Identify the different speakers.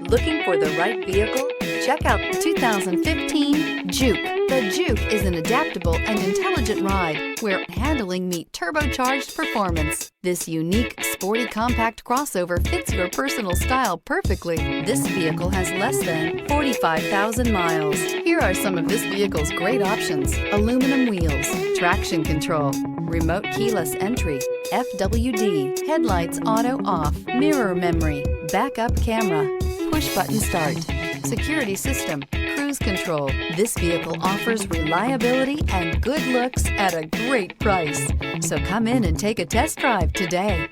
Speaker 1: Looking for the right vehicle? Check out the 2015 Juke. The Juke is an adaptable and intelligent ride where handling meets turbocharged performance. This unique, sporty compact crossover fits your personal style perfectly. This vehicle has less than 45,000 miles. Here are some of this vehicle's great options: aluminum wheels, traction control, remote keyless entry, FWD, headlights auto off, mirror memory, backup camera, push button start, security system, cruise control. This vehicle offers reliability and good looks at a great price. So come in and take a test drive today.